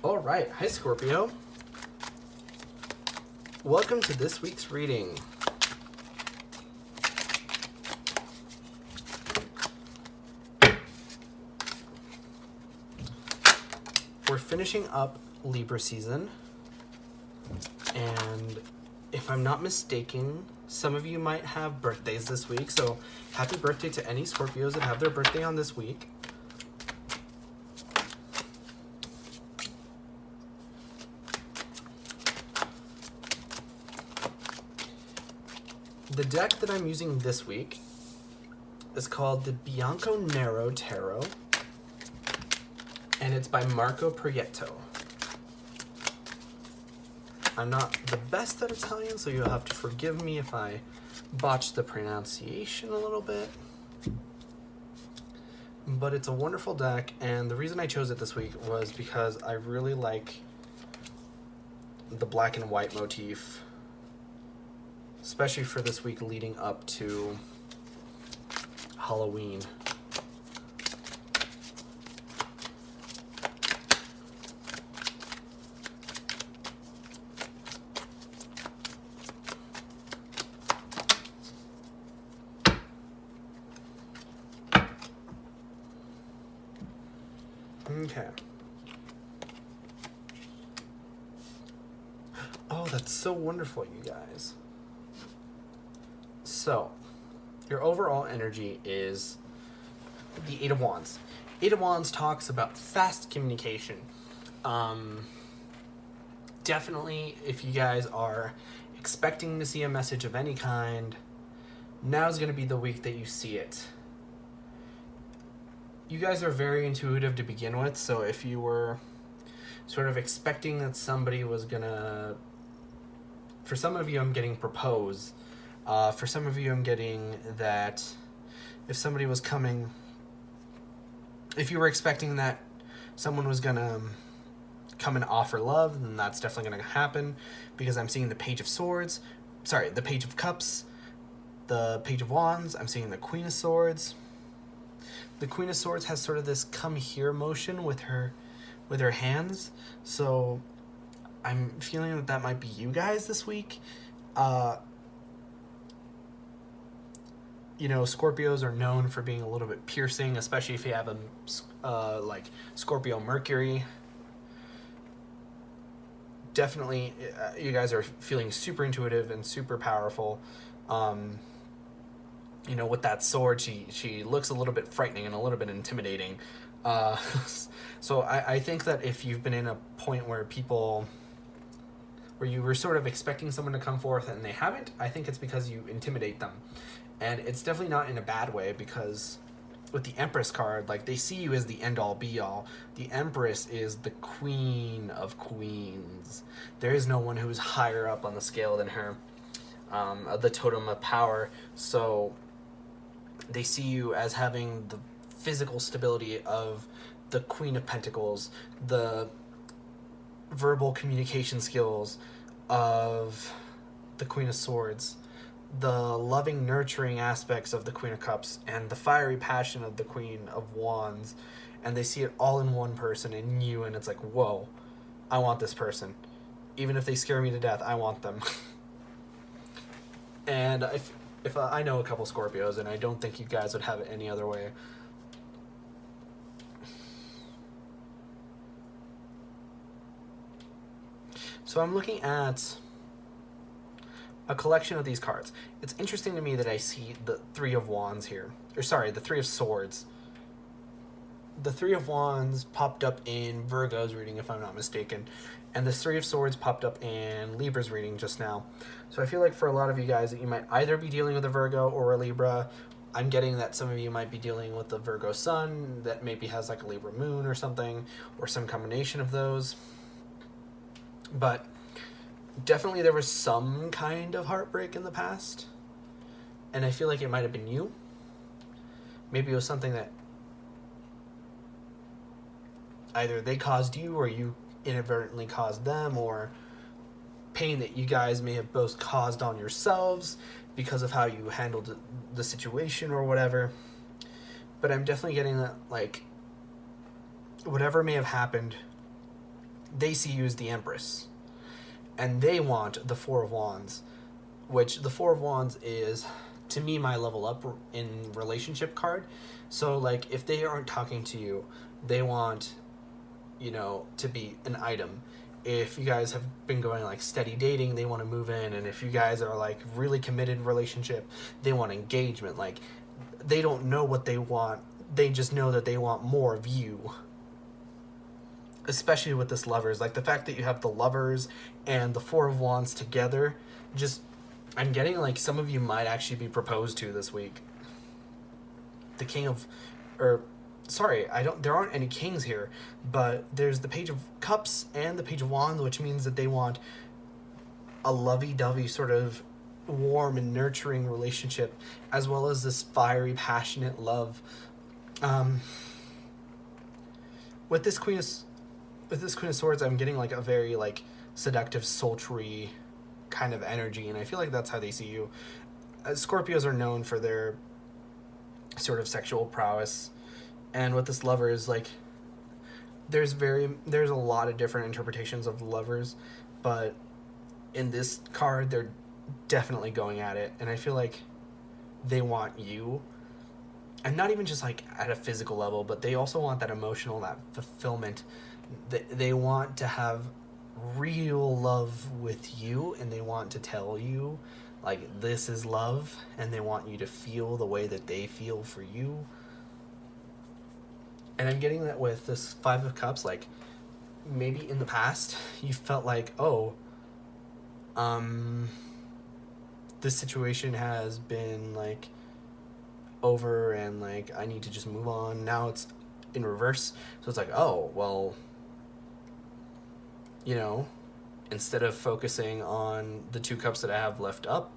All right. Hi, Scorpio. Welcome to this week's reading. We're finishing up Libra season, and if I'm not mistaken, some of you might have birthdays this week, so happy birthday to any Scorpios that have their birthday on this week. The deck that I'm using this week is called the Bianco Nero Tarot, and it's by Marco Proietto. I'm not the best at Italian, so you'll have to forgive me if I botch the pronunciation a little bit. But it's a wonderful deck, and the reason I chose it this week was because I really like the black and white motif, especially for this week leading up to Halloween. Okay. Oh, that's so wonderful, you guys. So, your overall energy is the Eight of Wands. Eight of Wands talks about fast communication. Definitely, if you guys are expecting to see a message of any kind, now's going to be the week that you see it. You guys are very intuitive to begin with, so if you were sort of expecting that somebody was gonna... For some of you, I'm getting propose. For some of you, I'm getting that if somebody was coming... If you were expecting that someone was gonna come and offer love, then that's definitely gonna happen, because I'm seeing the Page of Swords, the Page of Cups, the Page of Wands, I'm seeing the Queen of Swords. The Queen of Swords has sort of this come here motion with her hands, so I'm feeling that might be you guys this week. Scorpios are known for being a little bit piercing, especially if you have a like Scorpio Mercury. Definitely, you guys are feeling super intuitive and super powerful. With that sword, she looks a little bit frightening and a little bit intimidating. So I think that if you've been in a point where you were sort of expecting someone to come forth and they haven't, I think it's because you intimidate them. And it's definitely not in a bad way, because with the Empress card, like, they see you as the end-all be-all. The Empress is the queen of queens. There is no one who's higher up on the scale than her, the totem of power. So they see you as having the physical stability of the Queen of Pentacles, the verbal communication skills of the Queen of Swords, the loving, nurturing aspects of the Queen of Cups, and the fiery passion of the Queen of Wands. And they see it all in one person, in you, and it's like, whoa, I want this person. Even if they scare me to death, I want them. And if I know a couple Scorpios, and I don't think you guys would have it any other way. So I'm looking at a collection of these cards. It's interesting to me that I see the Three of Wands here. The Three of Swords. The Three of Wands popped up in Virgo's reading, if I'm not mistaken. And the Three of Swords popped up in Libra's reading just now. So I feel like for a lot of you guys that you might either be dealing with a Virgo or a Libra. I'm getting that some of you might be dealing with a Virgo sun that maybe has like a Libra moon or something, or some combination of those. But definitely there was some kind of heartbreak in the past, and I feel like it might have been you. Maybe it was something that either they caused you or you inadvertently caused them, or pain that you guys may have both caused on yourselves because of how you handled the situation or whatever. But I'm definitely getting that, like, whatever may have happened, they see you as the Empress, and they want the Four of Wands, which the Four of Wands is, to me, my level up in relationship card. So like if they aren't talking to you, they want, to be an item. If you guys have been going like steady dating, they want to move in. And if you guys are like really committed relationship, they want engagement. Like they don't know what they want, they just know that they want more of you. Especially with this Lovers, like the fact that you have the Lovers and the Four of Wands together, just, I'm getting like some of you might actually be proposed to this week. The King of, or sorry, there aren't any kings here, but there's the Page of Cups and the Page of Wands, which means that they want a lovey-dovey sort of warm and nurturing relationship, as well as this fiery, passionate love. With this Queen of Swords, I'm getting like a very like seductive, sultry kind of energy, and I feel like that's how they see you. Scorpios are known for their sort of sexual prowess, and with this Lovers, like there's a lot of different interpretations of the Lovers, but in this card they're definitely going at it, and I feel like they want you, and not even just like at a physical level, but they also want that emotional, that fulfillment. They want to have real love with you, and they want to tell you like this is love, and they want you to feel the way that they feel for you. And I'm getting that with this Five of Cups, like maybe in the past you felt like, this situation has been like over and like I need to just move on. Now it's in reverse, so it's like, oh well, instead of focusing on the 2 cups that I have left up,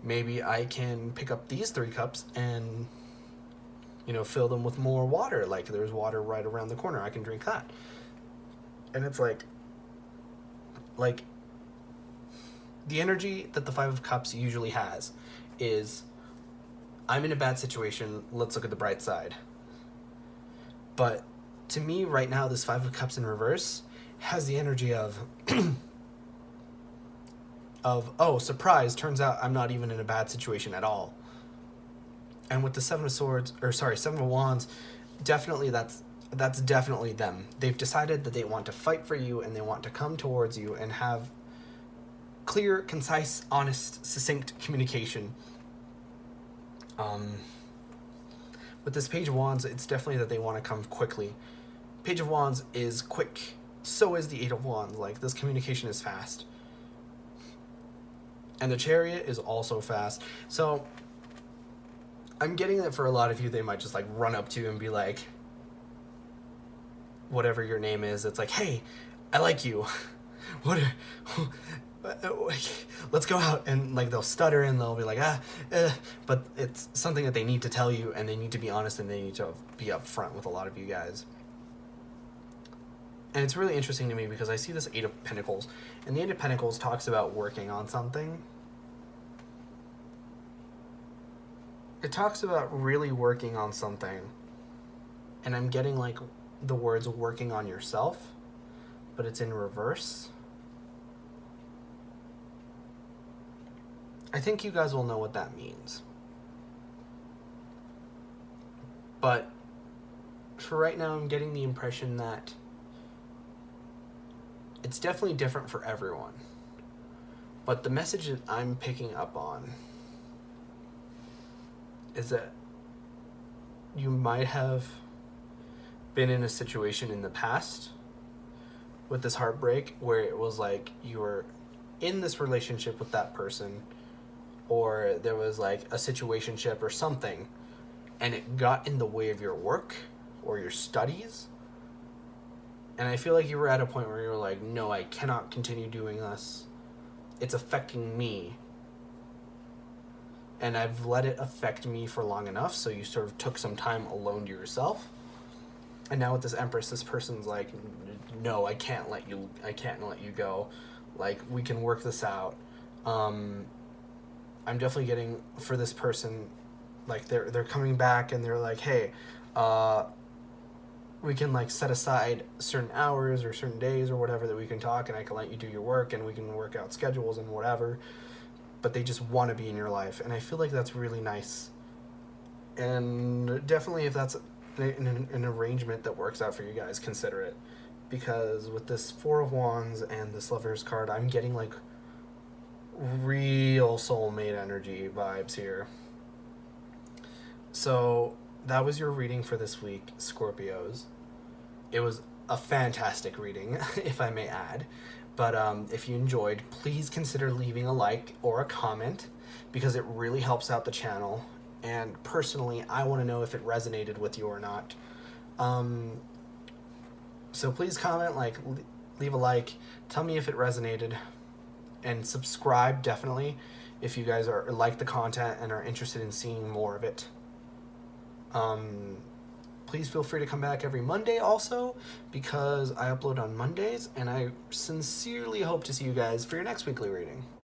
maybe I can pick up these 3 cups and fill them with more water. Like there's water right around the corner, I can drink that. And it's like the energy that the Five of Cups usually has is, I'm in a bad situation, let's look at the bright side. But to me right now, this Five of Cups in reverse has the energy of oh, surprise, turns out I'm not even in a bad situation at all. And with the Seven of Wands, definitely that's definitely them. They've decided that they want to fight for you, and they want to come towards you and have clear, concise, honest, succinct communication. With this Page of Wands, it's definitely that they want to come quickly. Page of Wands is quick. So is the Eight of Wands. Like, this communication is fast. And the Chariot is also fast. So I'm getting that for a lot of you, they might just like run up to you and be like, whatever your name is, it's like, hey, I like you. Let's go out. And like they'll stutter and they'll be like, but it's something that they need to tell you, and they need to be honest, and they need to be upfront with a lot of you guys. And it's really interesting to me because I see this Eight of Pentacles, and the Eight of Pentacles talks about working on something. It talks about really working on something. And I'm getting like the words working on yourself, but it's in reverse. I think you guys will know what that means. But for right now, I'm getting the impression that it's definitely different for everyone. But the message that I'm picking up on is that you might have been in a situation in the past with this heartbreak where it was like you were in this relationship with that person, or there was like a situationship or something, and it got in the way of your work or your studies. And I feel like you were at a point where you were like, no, I cannot continue doing this. It's affecting me. And I've let it affect me for long enough, so you sort of took some time alone to yourself. And now with this Empress, this person's like, no, I can't let you go. Like, we can work this out. I'm definitely getting, for this person, like, they're coming back and they're like, hey, we can like set aside certain hours or certain days or whatever that we can talk, and I can let you do your work and we can work out schedules and whatever. But they just want to be in your life, and I feel like that's really nice. And definitely, if that's an arrangement that works out for you guys, consider it, because with this Four of Wands and this Lover's card, I'm getting like real soulmate energy vibes here. So that was your reading for this week, Scorpios. It was a fantastic reading, if I may add. But if you enjoyed, please consider leaving a like or a comment, because it really helps out the channel. And personally, I want to know if it resonated with you or not. So please comment, like, leave a like, tell me if it resonated, and subscribe definitely if you guys are like the content and are interested in seeing more of it. Please feel free to come back every Monday also, because I upload on Mondays, and I sincerely hope to see you guys for your next weekly reading.